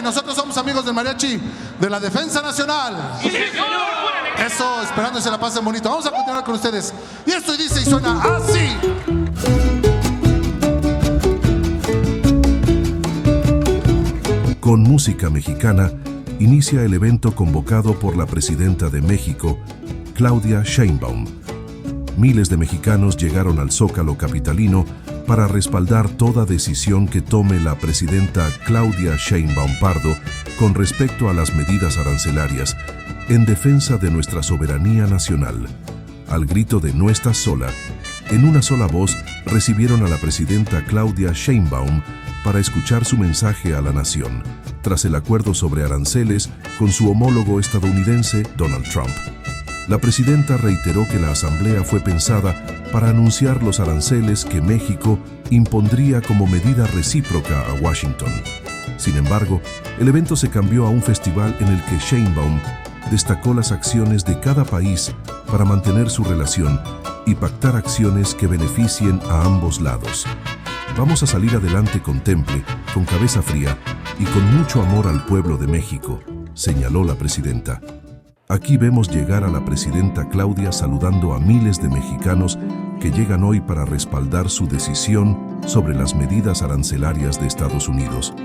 nosotros somos amigos del mariachi de la Defensa Nacional. ¡Sí, señor! Eso, esperando que se la pasen bonito. Vamos a continuar con ustedes. Y esto dice y suena así. Con música mexicana, inicia el evento convocado por la presidenta de México, Claudia Sheinbaum. Miles de mexicanos llegaron al Zócalo capitalino para respaldar toda decisión que tome la presidenta Claudia Sheinbaum Pardo con respecto a las medidas arancelarias en defensa de nuestra soberanía nacional. Al grito de "No estás sola", en una sola voz recibieron a la presidenta Claudia Sheinbaum para escuchar su mensaje a la nación, tras el acuerdo sobre aranceles con su homólogo estadounidense Donald Trump. La presidenta reiteró que la asamblea fue pensada para anunciar los aranceles que México impondría como medida recíproca a Washington. Sin embargo, el evento se cambió a un festival en el que Sheinbaum destacó las acciones de cada país para mantener su relación y pactar acciones que beneficien a ambos lados. Vamos a salir adelante con temple, con cabeza fría y con mucho amor al pueblo de México, señaló la presidenta. Aquí vemos llegar a la presidenta Claudia saludando a miles de mexicanos que llegan hoy para respaldar su decisión sobre las medidas arancelarias de Estados Unidos.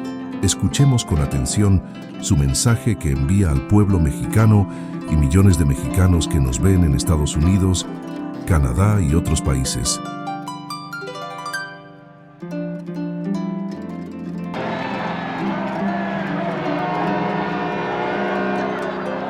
Escuchemos con atención su mensaje que envía al pueblo mexicano y millones de mexicanos que nos ven en Estados Unidos, Canadá y otros países.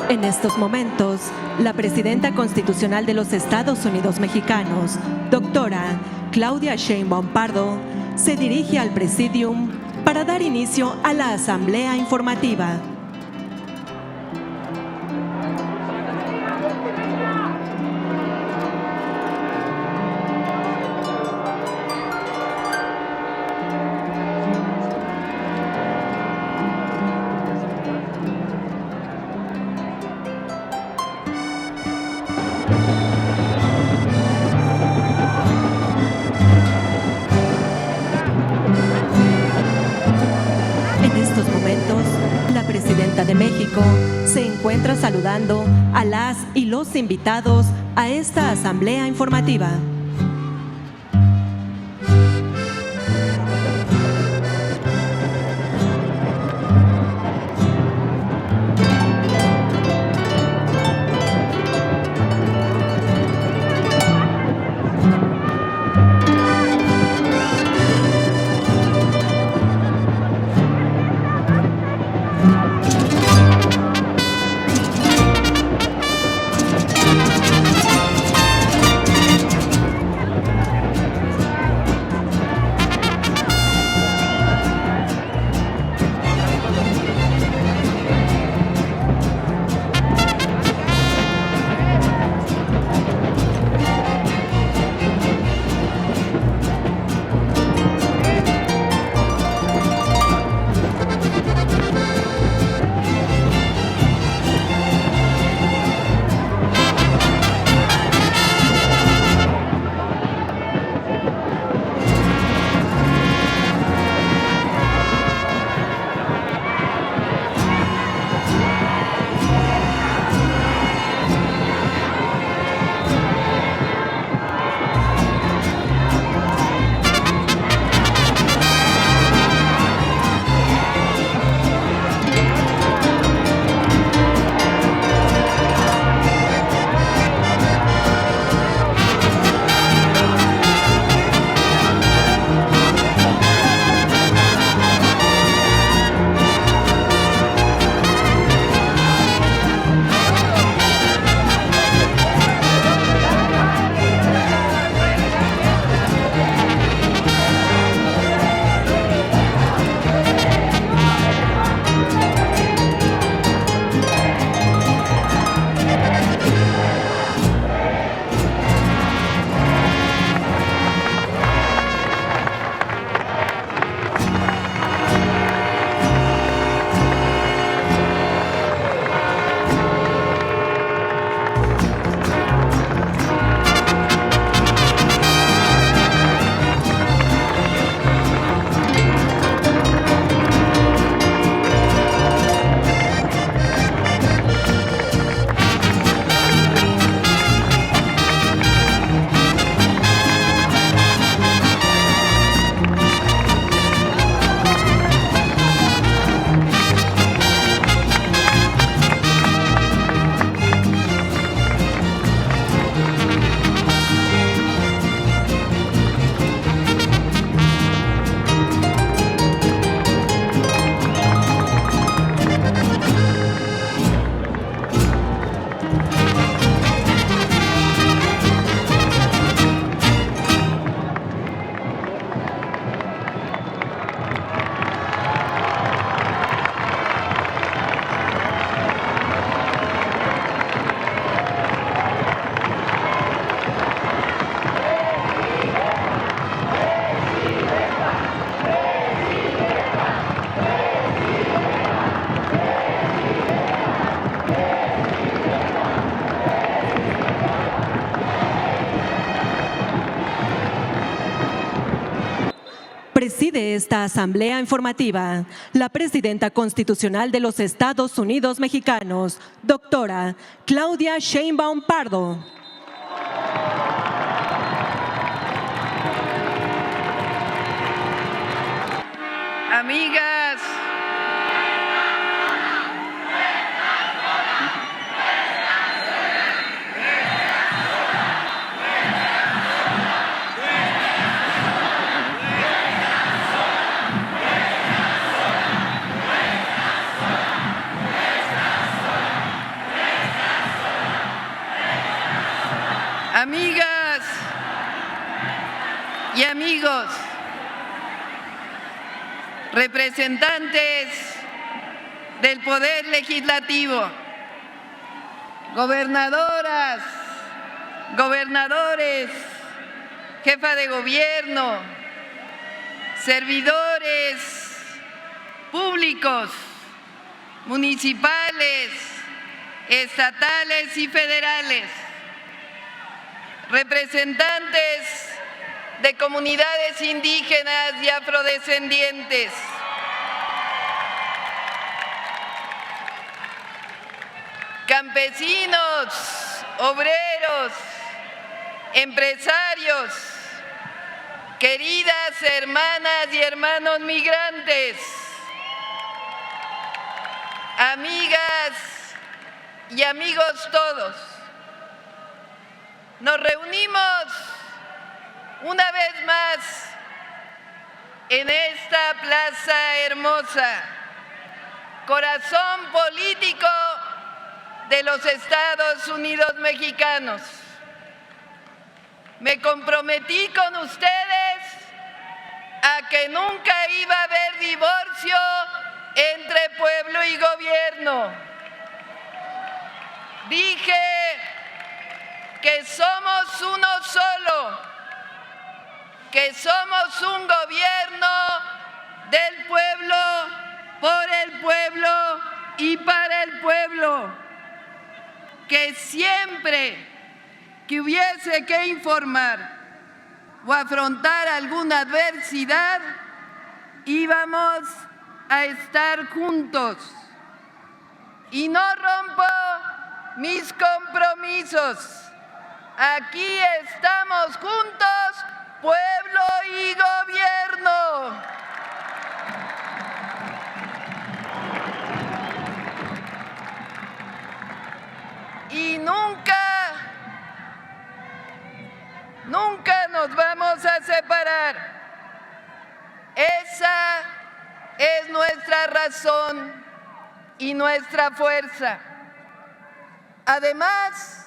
En estos momentos, la presidenta constitucional de los Estados Unidos mexicanos, doctora Claudia Sheinbaum Pardo, se dirige al Presidium para dar inicio a la asamblea informativa. En estos momentos, la presidenta de México se encuentra saludando a las y los invitados a esta asamblea informativa. Preside esta asamblea informativa la presidenta constitucional de los Estados Unidos Mexicanos, doctora Claudia Sheinbaum Pardo. Amigas, amigas y amigos, representantes del Poder Legislativo, gobernadoras, gobernadores, jefa de gobierno, servidores públicos, municipales, estatales y federales, representantes de comunidades indígenas y afrodescendientes, campesinos, obreros, empresarios, queridas hermanas y hermanos migrantes, amigas y amigos todos. Nos reunimos una vez más en esta plaza hermosa, corazón político de los Estados Unidos Mexicanos. Me comprometí con ustedes a que nunca iba a haber divorcio entre pueblo y gobierno. Dije que somos uno solo, que somos un gobierno del pueblo, por el pueblo y para el pueblo, que siempre que hubiese que informar o afrontar alguna adversidad, íbamos a estar juntos. Y no rompo mis compromisos. Aquí estamos juntos, pueblo y gobierno. Y nunca nos vamos a separar. Esa es nuestra razón y nuestra fuerza. Además,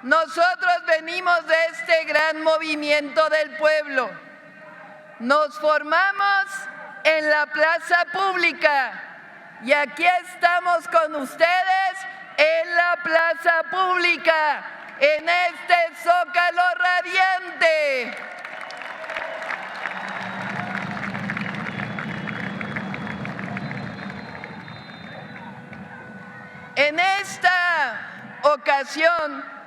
nosotros venimos de este gran movimiento del pueblo. Nos formamos en la plaza pública y aquí estamos con ustedes en la plaza pública, en este zócalo radiante. En esta ocasión,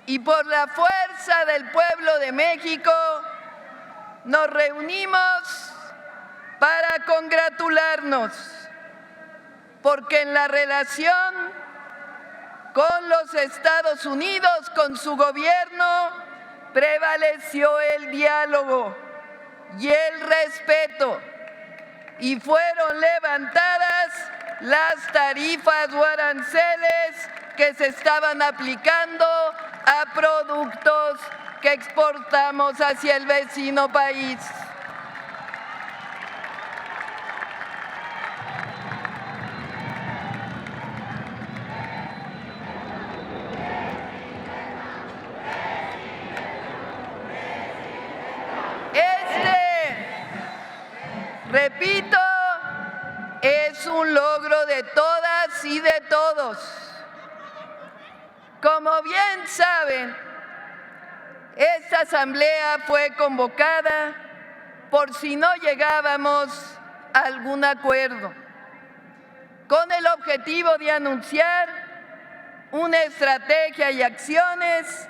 y por la fuerza del pueblo de México, nos reunimos para congratularnos, porque en la relación con los Estados Unidos, con su gobierno, prevaleció el diálogo y el respeto, y fueron levantadas las tarifas o aranceles que se estaban aplicando a productos que exportamos hacia el vecino país. Repito, es un logro de todas y de todos. Como bien saben, esta asamblea fue convocada por si no llegábamos a algún acuerdo, con el objetivo de anunciar una estrategia y acciones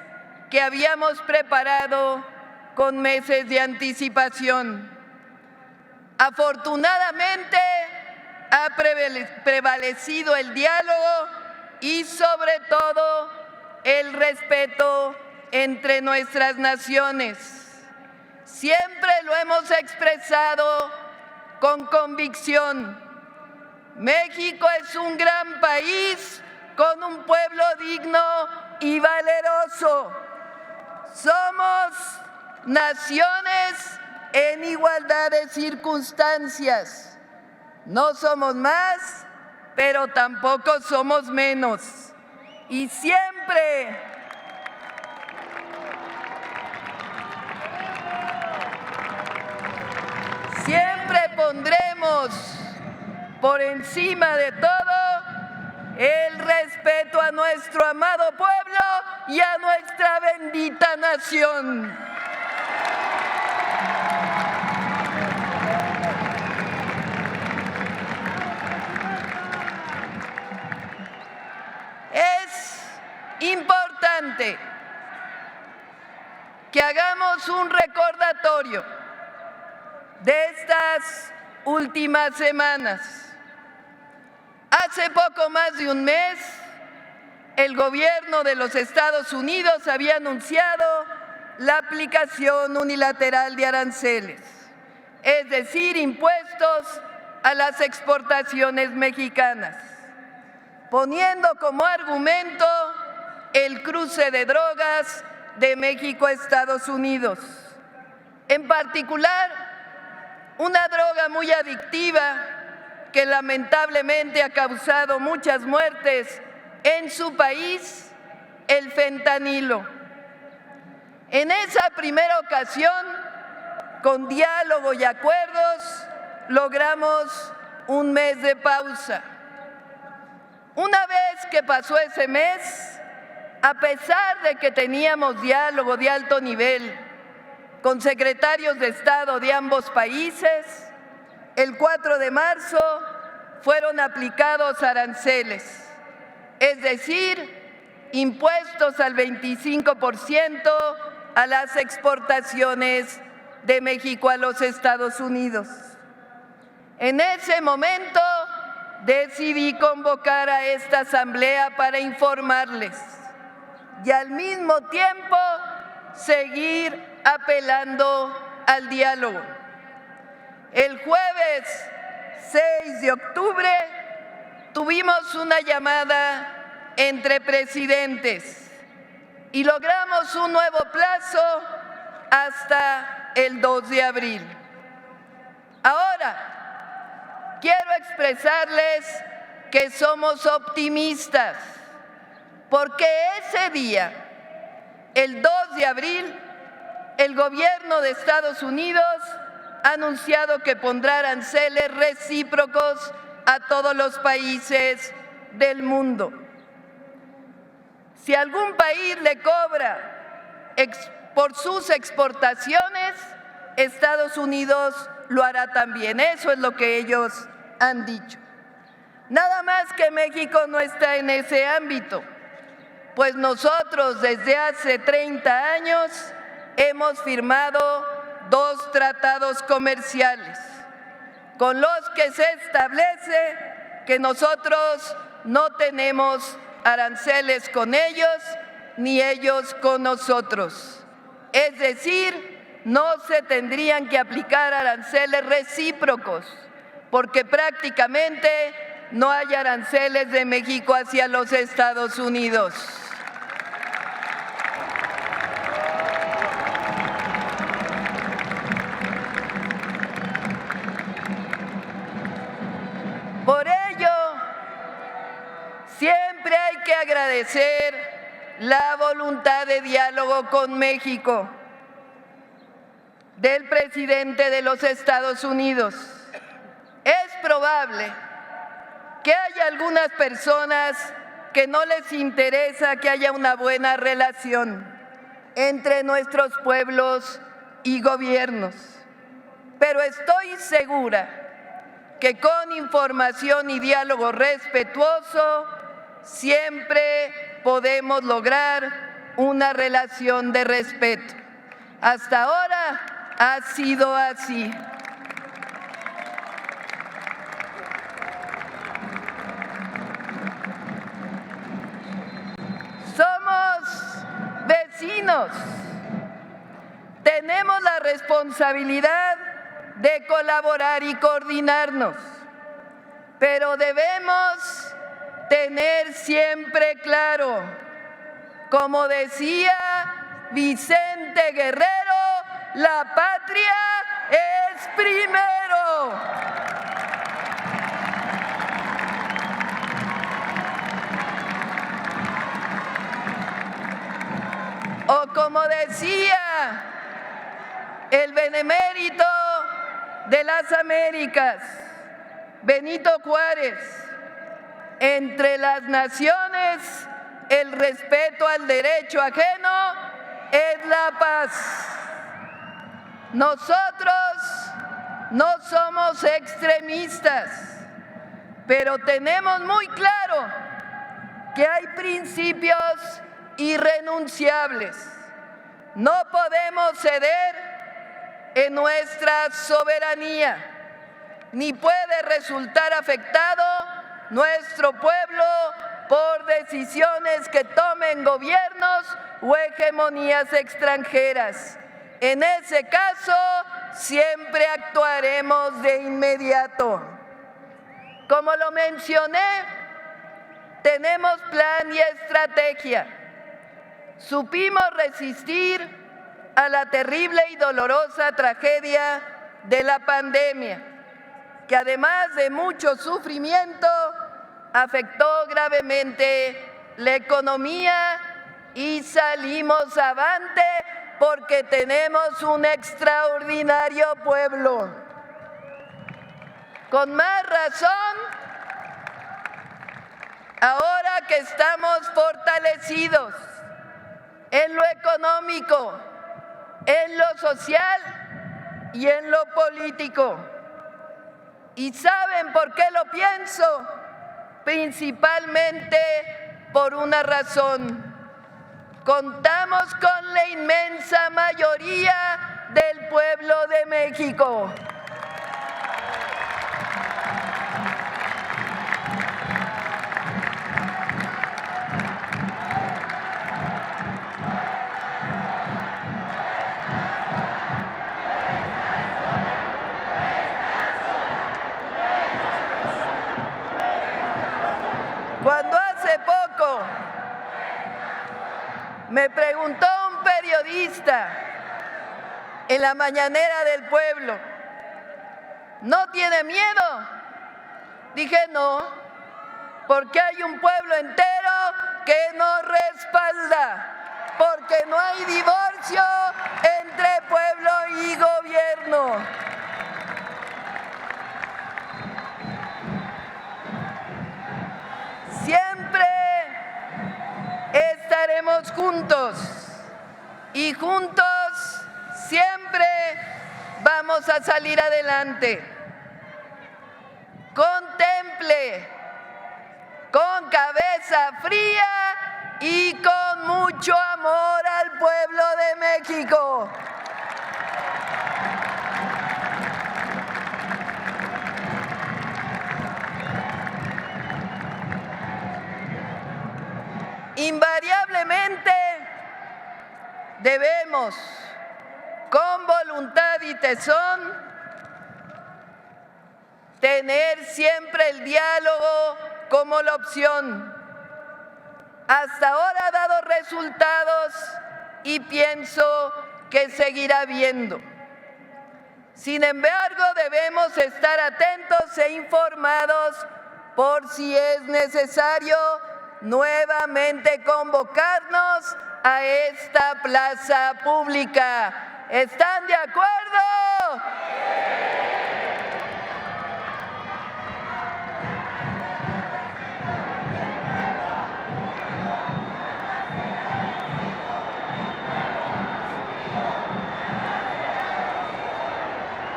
que habíamos preparado con meses de anticipación. Afortunadamente, ha prevalecido el diálogo y sobre todo el respeto entre nuestras naciones. Siempre lo hemos expresado con convicción. México es un gran país con un pueblo digno y valeroso. Somos naciones en igualdad de circunstancias. No somos más, pero tampoco somos menos. Y siempre pondremos por encima de todo el respeto a nuestro amado pueblo y a nuestra bendita nación. Es importante que hagamos un recordatorio de estas últimas semanas. Hace poco más de un mes, el gobierno de los Estados Unidos había anunciado la aplicación unilateral de aranceles, es decir, impuestos a las exportaciones mexicanas, poniendo como argumento el cruce de drogas de México a Estados Unidos. En particular, una droga muy adictiva que lamentablemente ha causado muchas muertes en su país, el fentanilo. En esa primera ocasión, con diálogo y acuerdos, logramos un mes de pausa. Una vez que pasó ese mes, a pesar de que teníamos diálogo de alto nivel con secretarios de Estado de ambos países, el 4 de marzo fueron aplicados aranceles, es decir, impuestos al 25% a las exportaciones de México a los Estados Unidos. En ese momento decidí convocar a esta asamblea para informarles y al mismo tiempo seguir apelando al diálogo. El jueves 6 de octubre tuvimos una llamada entre presidentes y logramos un nuevo plazo hasta el 2 de abril. Ahora, quiero expresarles que somos optimistas, porque ese día, el 2 de abril, el gobierno de Estados Unidos ha anunciado que pondrá aranceles recíprocos a todos los países del mundo. Si algún país le cobra por sus exportaciones, Estados Unidos lo hará también. Eso es lo que ellos han dicho. Nada más que México no está en ese ámbito, pues nosotros desde hace 30 años hemos firmado 2 tratados comerciales con los que se establece que nosotros no tenemos aranceles con ellos ni ellos con nosotros. Es decir, no se tendrían que aplicar aranceles recíprocos porque prácticamente no hay aranceles de México hacia los Estados Unidos. Por ello, siempre hay que agradecer la voluntad de diálogo con México del presidente de los Estados Unidos. Es probable que haya algunas personas que no les interesa que haya una buena relación entre nuestros pueblos y gobiernos, pero estoy segura que con información y diálogo respetuoso siempre podemos lograr una relación de respeto. Hasta ahora ha sido así. Somos vecinos. Tenemos la responsabilidad de colaborar y coordinarnos, pero debemos tener siempre claro, como decía Vicente Guerrero, la patria es primero. O como decía el benemérito de las Américas, Benito Juárez, entre las naciones el respeto al derecho ajeno es la paz. Nosotros no somos extremistas, pero tenemos muy claro que hay principios irrenunciables. No podemos ceder en nuestra soberanía, ni puede resultar afectado nuestro pueblo por decisiones que tomen gobiernos o hegemonías extranjeras. En ese caso, siempre actuaremos de inmediato. Como lo mencioné, tenemos plan y estrategia. Supimos resistir a la terrible y dolorosa tragedia de la pandemia, que además de mucho sufrimiento, afectó gravemente la economía y salimos avante porque tenemos un extraordinario pueblo. Con más razón, ahora que estamos fortalecidos en lo económico, en lo social y en lo político. ¿Y saben por qué lo pienso? Principalmente por una razón. Contamos con la inmensa mayoría del pueblo de México. Cuando hace poco me preguntó un periodista en la mañanera del pueblo, ¿no tiene miedo? Dije no, porque hay un pueblo entero que nos respalda, porque no hay divorcio entre pueblo y gobierno. Siempre estaremos juntos y juntos siempre vamos a salir adelante. Contemple, con cabeza fría y con mucho amor al pueblo de México. Invariablemente debemos, con voluntad y tesón, tener siempre el diálogo como la opción. Hasta ahora ha dado resultados y pienso que seguirá habiendo. Sin embargo, debemos estar atentos e informados por si es necesario nuevamente convocarnos a esta plaza pública. ¿Están de acuerdo?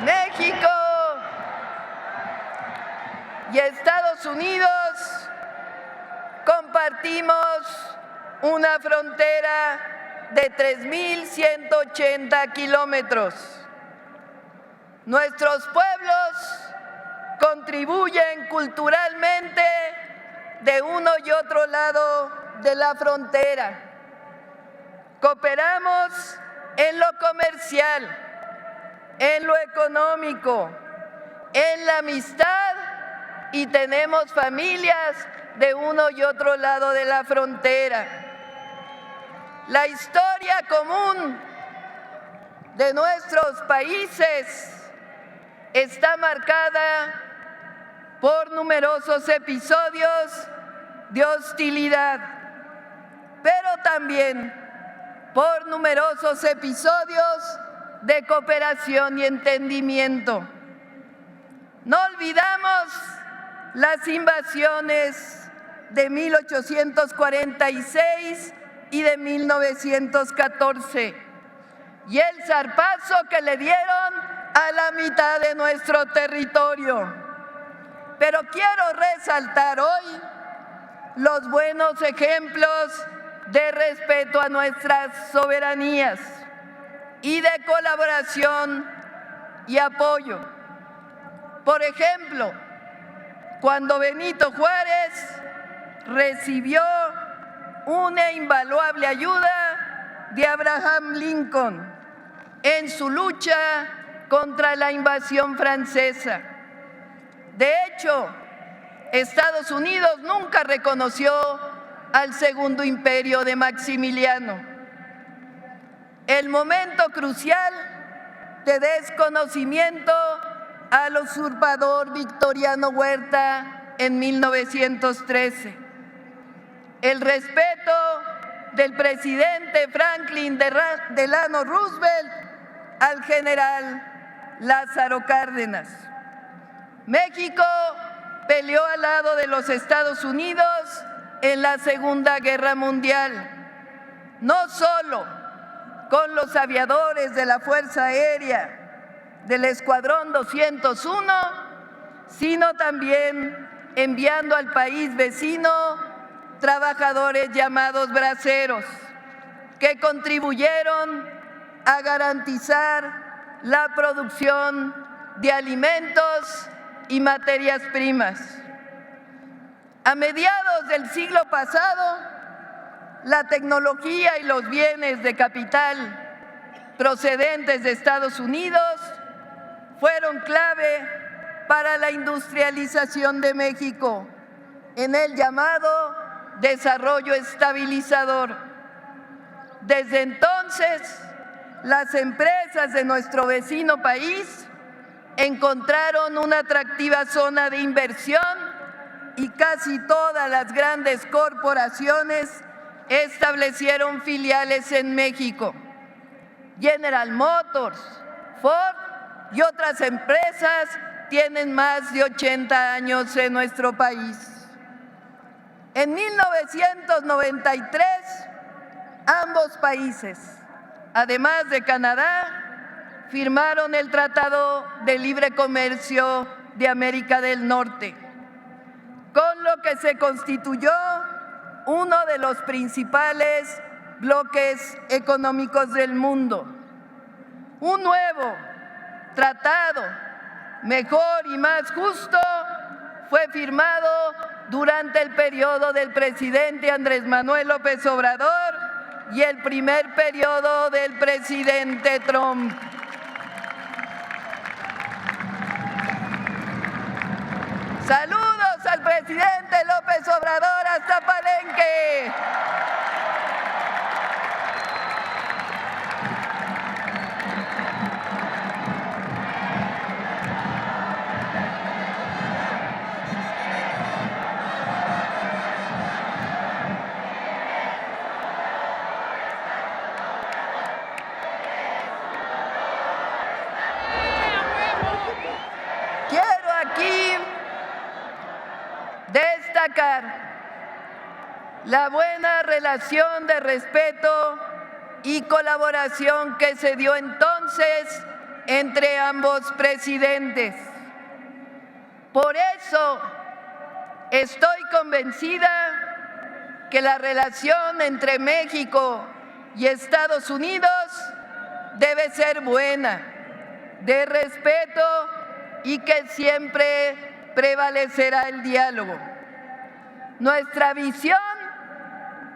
México y Estados Unidos compartimos una frontera de 3.180 kilómetros. Nuestros pueblos contribuyen culturalmente de uno y otro lado de la frontera. Cooperamos en lo comercial, en lo económico, en la amistad y tenemos familias de uno y otro lado de la frontera. La historia común de nuestros países está marcada por numerosos episodios de hostilidad, pero también por numerosos episodios de cooperación y entendimiento. No olvidamos las invasiones de 1846 y de 1914 y el zarpazo que le dieron a la mitad de nuestro territorio. Pero quiero resaltar hoy los buenos ejemplos de respeto a nuestras soberanías y de colaboración y apoyo. Por ejemplo, cuando Benito Juárez recibió una invaluable ayuda de Abraham Lincoln en su lucha contra la invasión francesa. De hecho, Estados Unidos nunca reconoció al Segundo Imperio de Maximiliano. El momento crucial de desconocimiento al usurpador Victoriano Huerta en 1913. El respeto del presidente Franklin Delano Roosevelt al general Lázaro Cárdenas. México peleó al lado de los Estados Unidos en la Segunda Guerra Mundial, no solo con los aviadores de la Fuerza Aérea del Escuadrón 201, sino también enviando al país vecino trabajadores llamados braceros, que contribuyeron a garantizar la producción de alimentos y materias primas. A mediados del siglo pasado, la tecnología y los bienes de capital procedentes de Estados Unidos fueron clave para la industrialización de México en el llamado desarrollo estabilizador. Desde entonces, las empresas de nuestro vecino país encontraron una atractiva zona de inversión y casi todas las grandes corporaciones establecieron filiales en México. General Motors, Ford y otras empresas tienen más de 80 años en nuestro país. En 1993, ambos países, además de Canadá, firmaron el Tratado de Libre Comercio de América del Norte, con lo que se constituyó uno de los principales bloques económicos del mundo. Un nuevo tratado, mejor y más justo, fue firmado durante el periodo del presidente Andrés Manuel López Obrador y el primer periodo del presidente Trump. Saludos al presidente López Obrador hasta Palenque. Quiero aquí destacar la buena relación de respeto y colaboración que se dio entonces entre ambos presidentes. Por eso estoy convencida que la relación entre México y Estados Unidos debe ser buena, de respeto y que siempre prevalecerá el diálogo. Nuestra visión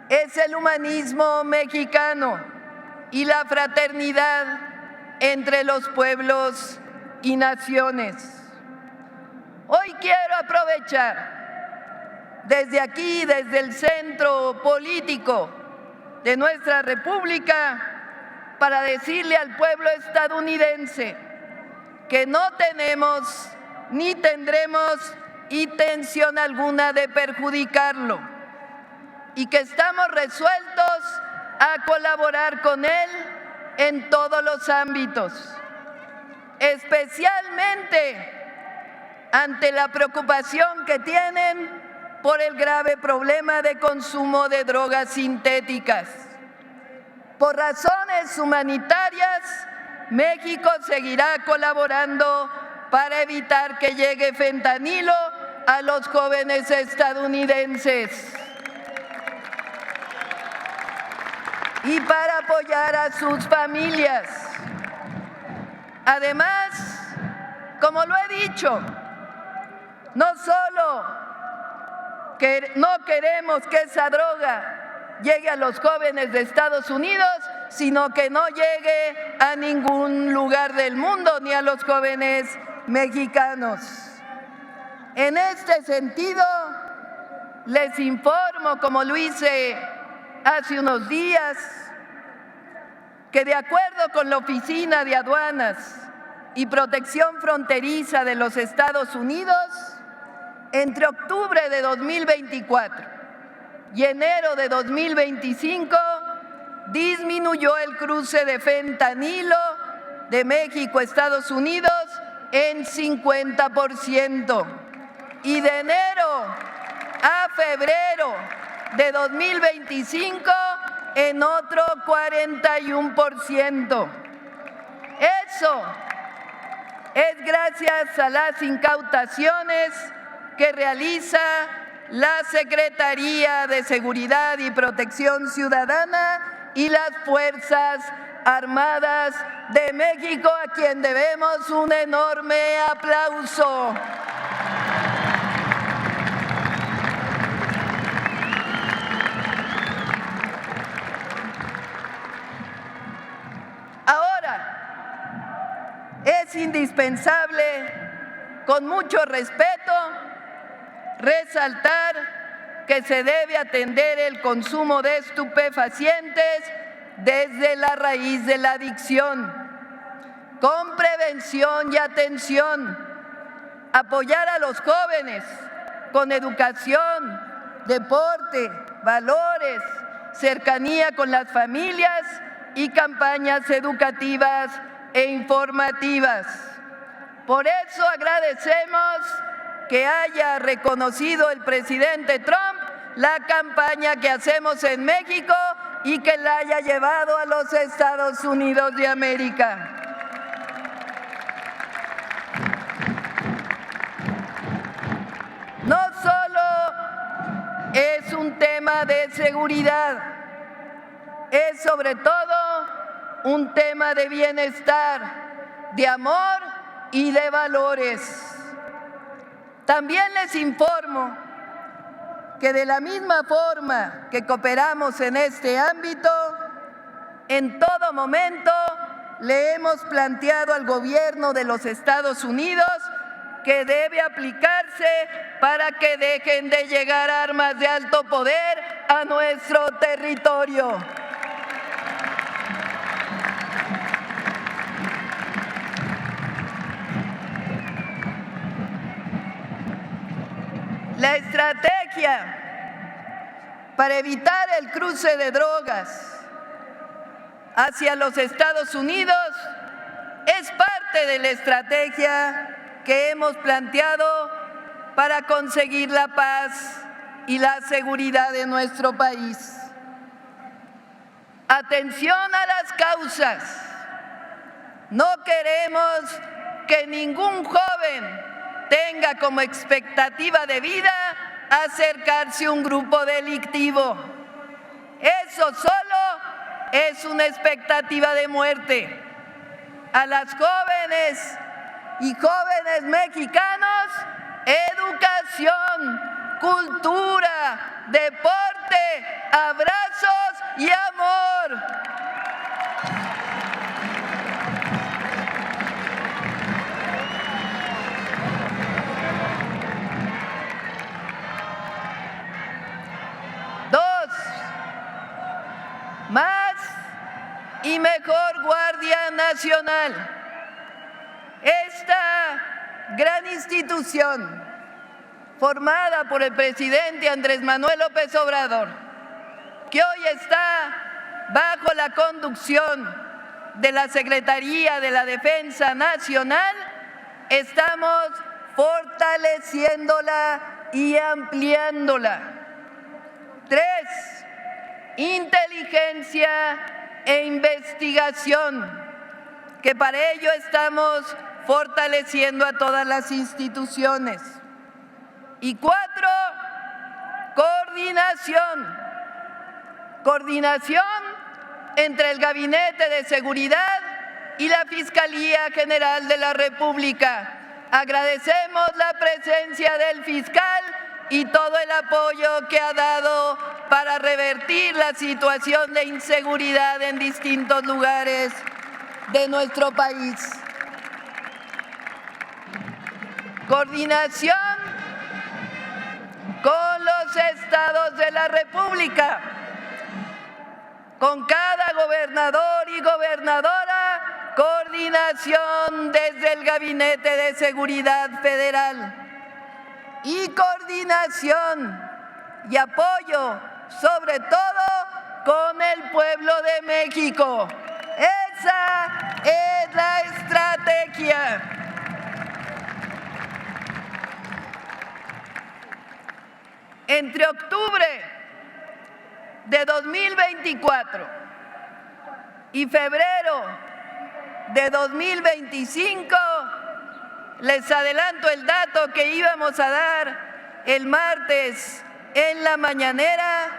es el humanismo mexicano y la fraternidad entre los pueblos y naciones. Hoy quiero aprovechar desde aquí, desde el centro político de nuestra República, para decirle al pueblo estadounidense que no tenemos ni tendremos intención alguna de perjudicarlo y que estamos resueltos a colaborar con él en todos los ámbitos, especialmente ante la preocupación que tienen por el grave problema de consumo de drogas sintéticas. Por razones humanitarias, México seguirá colaborando para evitar que llegue fentanilo a los jóvenes estadounidenses y para apoyar a sus familias. Además, como lo he dicho, no solo que no queremos que esa droga llegue a los jóvenes de Estados Unidos, sino que no llegue a ningún lugar del mundo ni a los jóvenes mexicanos. En este sentido, les informo, como lo hice hace unos días, que de acuerdo con la Oficina de Aduanas y Protección Fronteriza de los Estados Unidos, entre octubre de 2024 y enero de 2025, disminuyó el cruce de fentanilo de México a Estados Unidos en 50% y de enero a febrero de 2025 en otro 41%. Eso es gracias a las incautaciones que realiza la Secretaría de Seguridad y Protección Ciudadana y las Fuerzas Armadas de México, a quien debemos un enorme aplauso. Ahora, es indispensable, con mucho respeto, resaltar que se debe atender el consumo de estupefacientes desde la raíz de la adicción, con prevención y atención, apoyar a los jóvenes con educación, deporte, valores, cercanía con las familias y campañas educativas e informativas. Por eso agradecemos que haya reconocido el presidente Trump la campaña que hacemos en México y que la haya llevado a los Estados Unidos de América. No solo es un tema de seguridad, es sobre todo un tema de bienestar, de amor y de valores. También les informo que de la misma forma que cooperamos en este ámbito, en todo momento le hemos planteado al gobierno de los Estados Unidos que debe aplicarse para que dejen de llegar armas de alto poder a nuestro territorio. La estrategia para evitar el cruce de drogas hacia los Estados Unidos es parte de la estrategia que hemos planteado para conseguir la paz y la seguridad de nuestro país. Atención a las causas. No queremos que ningún joven tenga como expectativa de vida acercarse a un grupo delictivo. Eso solo es una expectativa de muerte. A las jóvenes y jóvenes mexicanos, educación, cultura, deporte, abrazos y amor. Dos, más y mejor Guardia Nacional. Esta gran institución, formada por el presidente Andrés Manuel López Obrador, que hoy está bajo la conducción de la Secretaría de la Defensa Nacional, estamos fortaleciéndola y ampliándola. 3, inteligencia e investigación, que para ello estamos fortaleciendo a todas las instituciones. Y 4, coordinación. Coordinación entre el Gabinete de Seguridad y la Fiscalía General de la República. Agradecemos la presencia del fiscal y todo el apoyo que ha dado para revertir la situación de inseguridad en distintos lugares de nuestro país. Coordinación con los estados de la República, con cada gobernador y gobernadora, coordinación desde el Gabinete de Seguridad Federal y coordinación y apoyo, sobre todo con el pueblo de México. Esa es la estrategia. Entre octubre de 2024 y febrero de 2025, les adelanto el dato que íbamos a dar el martes en la mañanera,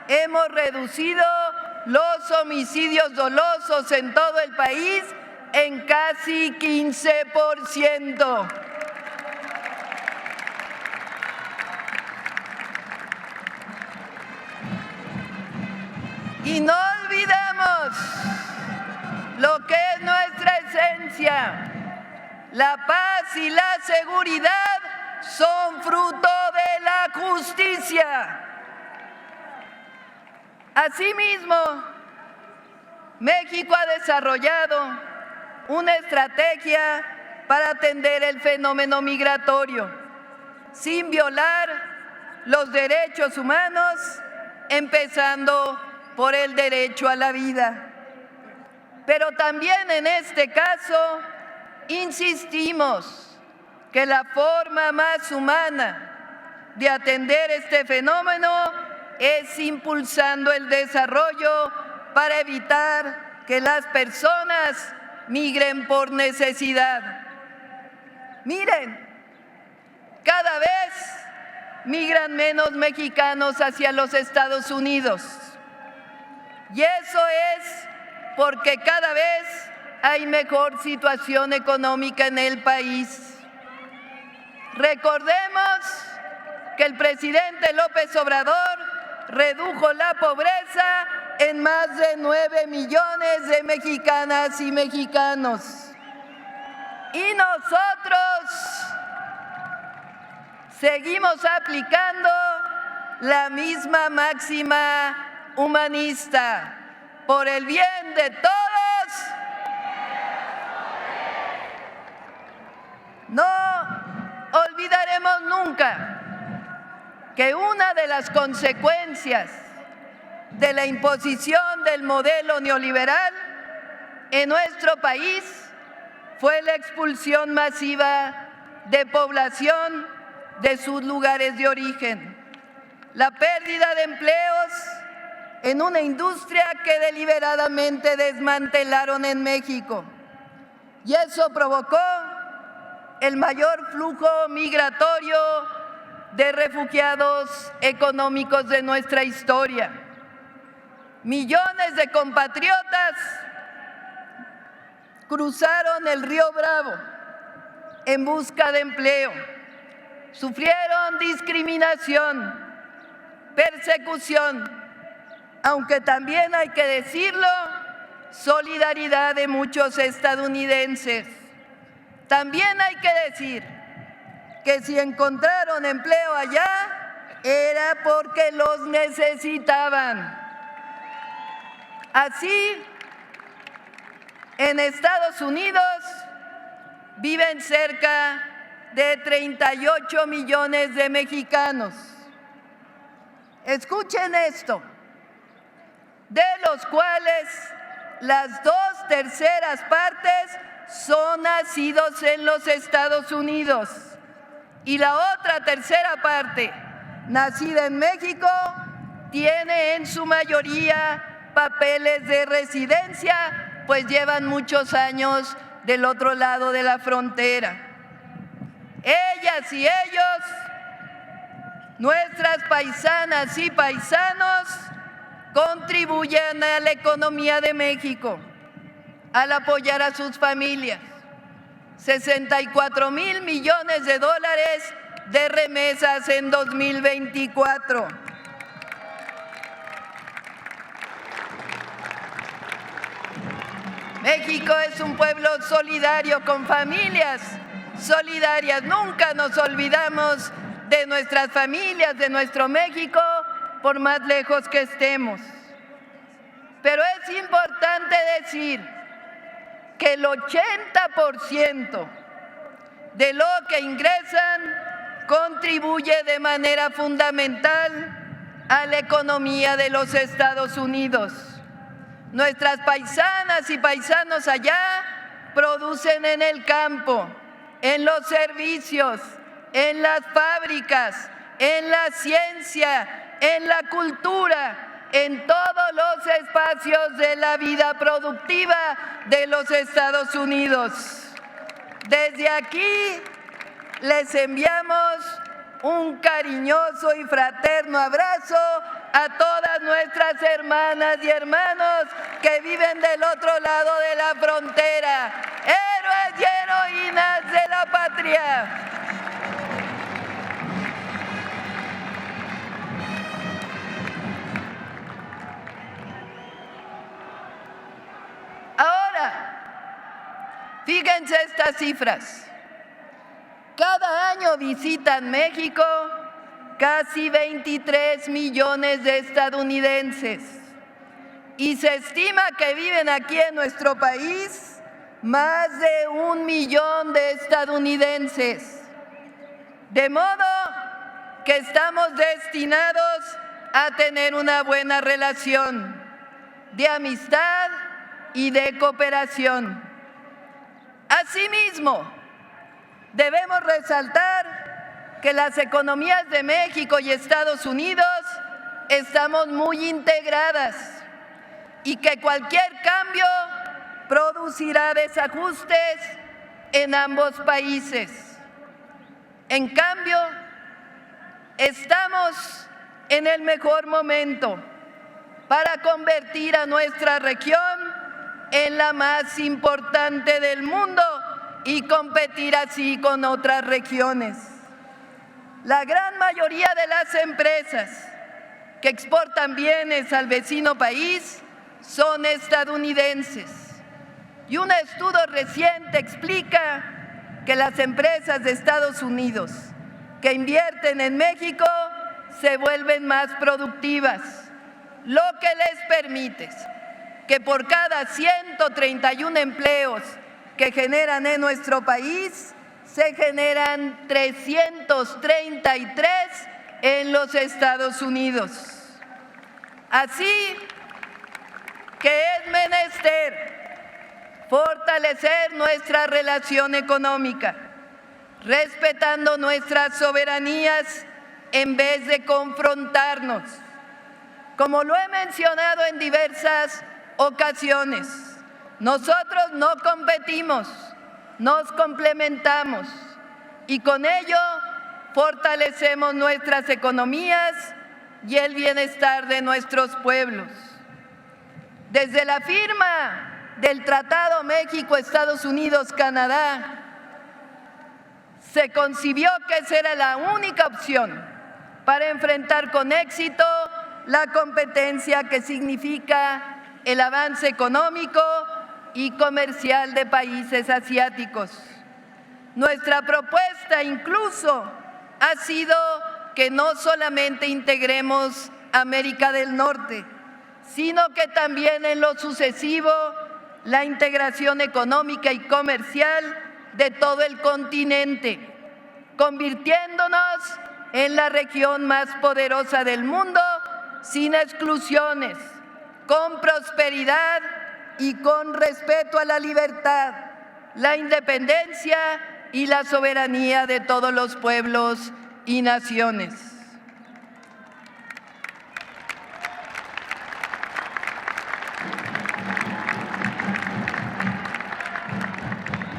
hemos reducido los homicidios dolosos en todo el país en casi 15%. Y no olvidemos lo que es nuestra esencia. La paz y la seguridad son fruto de la justicia. Asimismo, México ha desarrollado una estrategia para atender el fenómeno migratorio, sin violar los derechos humanos, empezando por el derecho a la vida. Pero también en este caso insistimos que la forma más humana de atender este fenómeno es impulsando el desarrollo para evitar que las personas migren por necesidad. Miren, cada vez migran menos mexicanos hacia los Estados Unidos. Y eso es porque cada vez hay mejor situación económica en el país. Recordemos que el presidente López Obrador redujo la pobreza en más de 9 millones de mexicanas y mexicanos. Y nosotros seguimos aplicando la misma máxima humanista: por el bien de todos. No olvidaremos nunca que una de las consecuencias de la imposición del modelo neoliberal en nuestro país fue la expulsión masiva de población de sus lugares de origen, la pérdida de empleos en una industria que deliberadamente desmantelaron en México. Y eso provocó el mayor flujo migratorio de refugiados económicos de nuestra historia. millones de compatriotas cruzaron el río Bravo en busca de empleo. Sufrieron discriminación, persecución, aunque también hay que decirlo, solidaridad de muchos estadounidenses. También hay que decir que si encontraron empleo allá, era porque los necesitaban. Así, en Estados Unidos viven cerca de 38 millones de mexicanos. Escuchen esto, de los cuales las 2/3 partes son nacidos en los Estados Unidos y la otra 1/3 parte, nacida en México, tiene en su mayoría papeles de residencia, pues llevan muchos años del otro lado de la frontera. Ellas y ellos, nuestras paisanas y paisanos, contribuyen a la economía de México al apoyar a sus familias. 64,000 millones de dólares de remesas en 2024. México es un pueblo solidario con familias solidarias. Nunca nos olvidamos de nuestras familias, de nuestro México, por más lejos que estemos. Pero es importante decir que el 80% de lo que ingresan contribuye de manera fundamental a la economía de los Estados Unidos. Nuestras paisanas y paisanos allá producen en el campo, en los servicios, en las fábricas, en la ciencia, en la cultura, en todos los espacios de la vida productiva de los Estados Unidos. Desde aquí les enviamos un cariñoso y fraterno abrazo a todas nuestras hermanas y hermanos que viven del otro lado de la frontera, héroes y heroínas de la patria. Ahora, fíjense estas cifras. Cada año visitan México casi 23 millones de estadounidenses y se estima que viven aquí en nuestro país más de 1 millón de estadounidenses. De modo que estamos destinados a tener una buena relación de amistad y de cooperación. Asimismo, debemos resaltar que las economías de México y Estados Unidos estamos muy integradas y que cualquier cambio producirá desajustes en ambos países. En cambio, estamos en el mejor momento para convertir a nuestra región en la más importante del mundo y competir así con otras regiones. La gran mayoría de las empresas que exportan bienes al vecino país son estadounidenses. Y un estudio reciente explica que las empresas de Estados Unidos que invierten en México se vuelven más productivas, lo que les permite que por cada 131 empleos que generan en nuestro país, se generan 333 en los Estados Unidos. Así que es menester fortalecer nuestra relación económica, respetando nuestras soberanías en vez de confrontarnos. Como lo he mencionado en diversas ocasiones, nosotros no competimos, nos complementamos y con ello fortalecemos nuestras economías y el bienestar de nuestros pueblos. Desde la firma del Tratado México-Estados Unidos-Canadá, se concibió que esa era la única opción para enfrentar con éxito la competencia que significa el avance económico y comercial de países asiáticos. Nuestra propuesta incluso ha sido que no solamente integremos América del Norte, sino que también en lo sucesivo la integración económica y comercial de todo el continente, convirtiéndonos en la región más poderosa del mundo, sin exclusiones, con prosperidad y con respeto a la libertad, la independencia y la soberanía de todos los pueblos y naciones.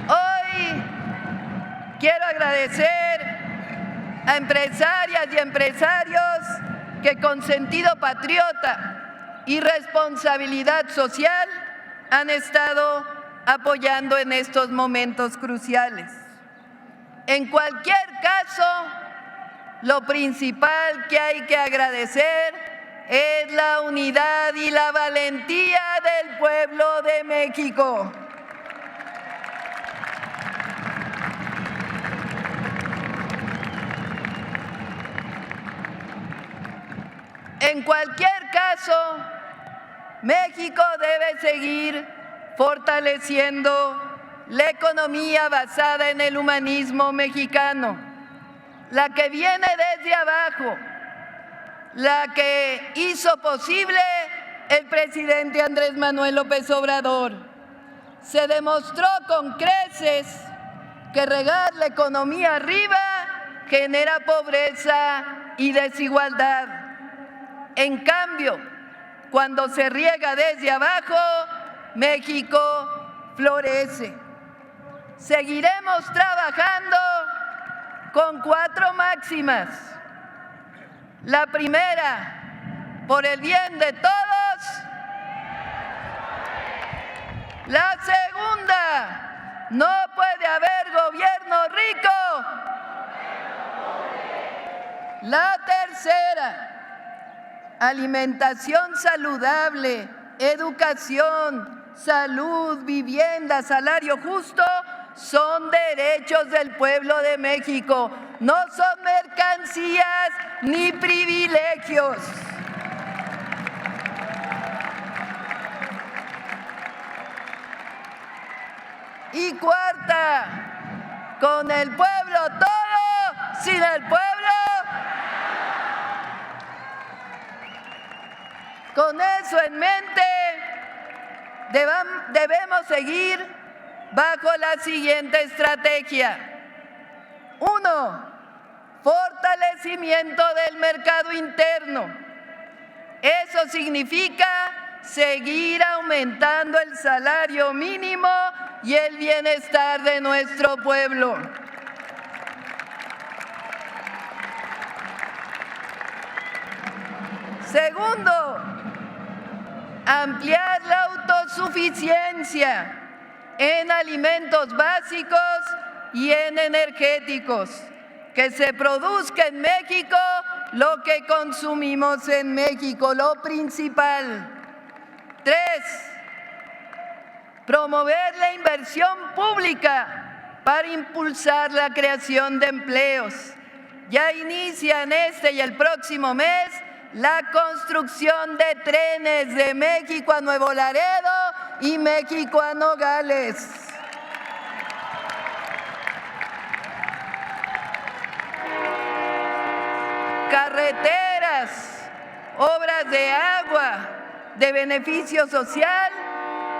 Hoy quiero agradecer a empresarias y empresarios que con sentido patriota y responsabilidad social han estado apoyando en estos momentos cruciales. En cualquier caso, lo principal que hay que agradecer es la unidad y la valentía del pueblo de México. En cualquier caso, México debe seguir fortaleciendo la economía basada en el humanismo mexicano, la que viene desde abajo, la que hizo posible el presidente Andrés Manuel López Obrador. Se demostró con creces que regar la economía arriba genera pobreza y desigualdad. En cambio, cuando se riega desde abajo, México florece. Seguiremos trabajando con 4 máximas. La primera, por el bien de todos. La segunda, no puede haber gobierno rico. La tercera, alimentación saludable, educación, salud, vivienda, salario justo son derechos del pueblo de México, no son mercancías ni privilegios. Y cuarta, con el pueblo todo, sin el pueblo. Con eso en mente, debemos seguir bajo la siguiente estrategia. 1. Fortalecimiento del mercado interno. Eso significa seguir aumentando el salario mínimo y el bienestar de nuestro pueblo. Segundo, ampliar la autosuficiencia en alimentos básicos y en energéticos, que se produzca en México lo que consumimos en México, lo principal. 3, promover la inversión pública para impulsar la creación de empleos. Ya inician este y el próximo mes la construcción de trenes de México a Nuevo Laredo y México a Nogales. Carreteras, obras de agua, de beneficio social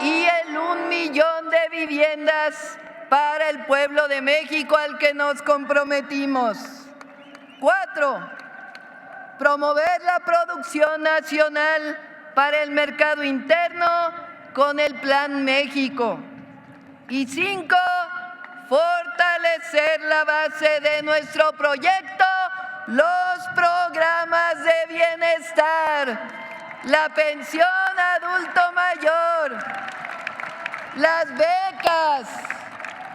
y el 1 millón de viviendas para el pueblo de México al que nos comprometimos. 4, promover la producción nacional para el mercado interno con el Plan México. Y 5, fortalecer la base de nuestro proyecto, los programas de bienestar, la pensión adulto mayor, las becas,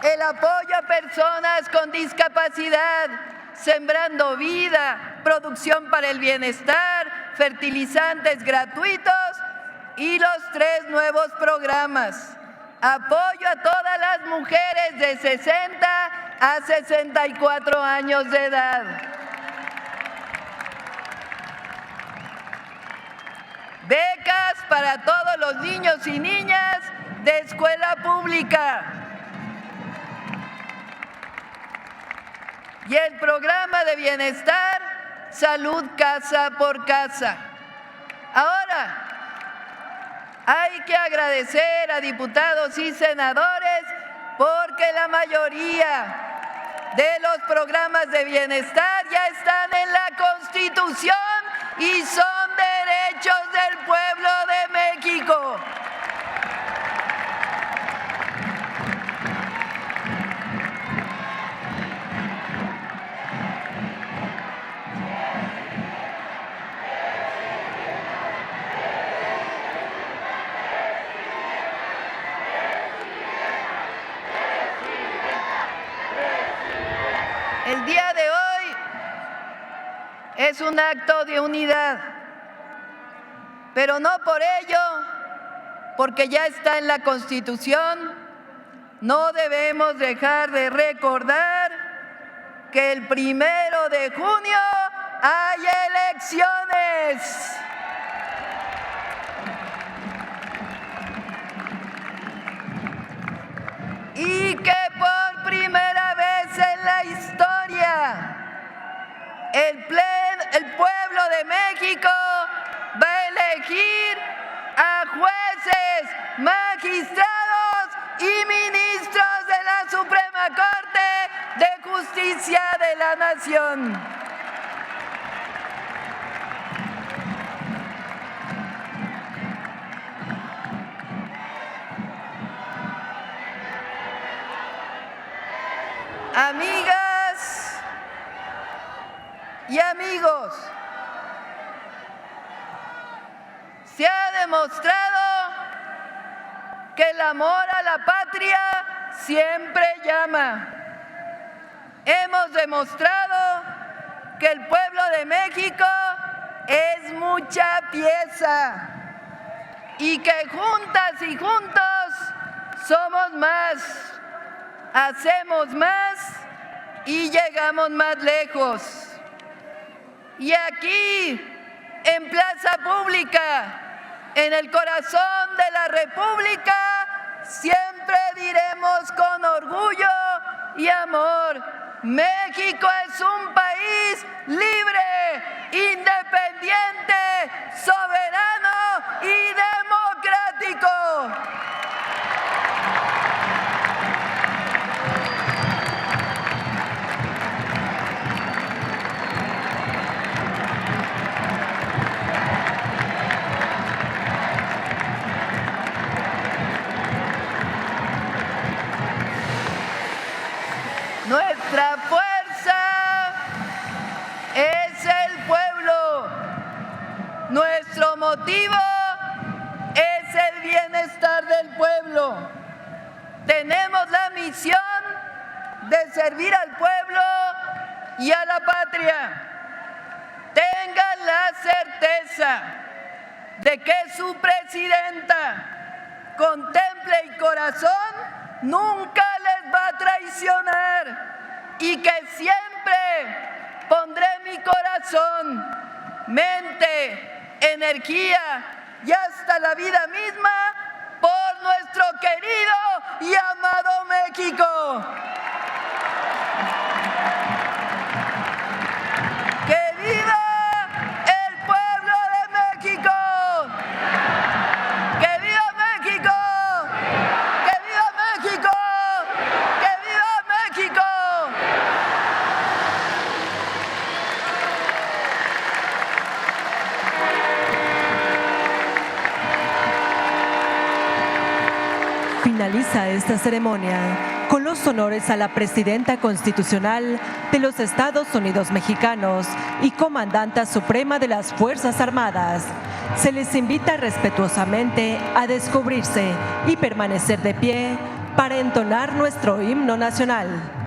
el apoyo a personas con discapacidad, Sembrando Vida, Producción para el Bienestar, fertilizantes gratuitos y los 3 nuevos programas. Apoyo a todas las mujeres de 60 a 64 años de edad. Becas para todos los niños y niñas de escuela pública. Y el programa de bienestar, Salud Casa por Casa. Ahora, hay que agradecer a diputados y senadores porque la mayoría de los programas de bienestar ya están en la Constitución y son derechos del pueblo de México. El día de hoy es un acto de unidad, pero no por ello, porque ya está en la Constitución, no debemos dejar de recordar que el 1 de junio hay elecciones. Y que por primera vez en la historia el pueblo de México va a elegir a jueces, magistrados y ministros de la Suprema Corte de Justicia de la Nación. Amigas y amigos, se ha demostrado que el amor a la patria siempre llama. Hemos demostrado que el pueblo de México es mucha pieza y que juntas y juntos somos más. Hacemos más y llegamos más lejos. Y aquí, en Plaza Pública, en el corazón de la República, siempre diremos con orgullo y amor: México es un país libre, independiente, soberano y democrático. Nuestra fuerza es el pueblo. Nuestro motivo es el bienestar del pueblo. Tenemos la misión de servir al pueblo y a la patria. Tengan la certeza de que su presidenta, con temple y corazón, nunca les va a traicionar y que siempre pondré mi corazón, mente, energía y hasta la vida misma por nuestro querido y amado México. ¡Que viva el pueblo de México! ¡Que viva México! ¡Que viva México! ¡Que viva México! Finaliza esta ceremonia con los honores a la Presidenta Constitucional de los Estados Unidos Mexicanos y Comandanta Suprema de las Fuerzas Armadas, se les invita respetuosamente a descubrirse y permanecer de pie para entonar nuestro himno nacional.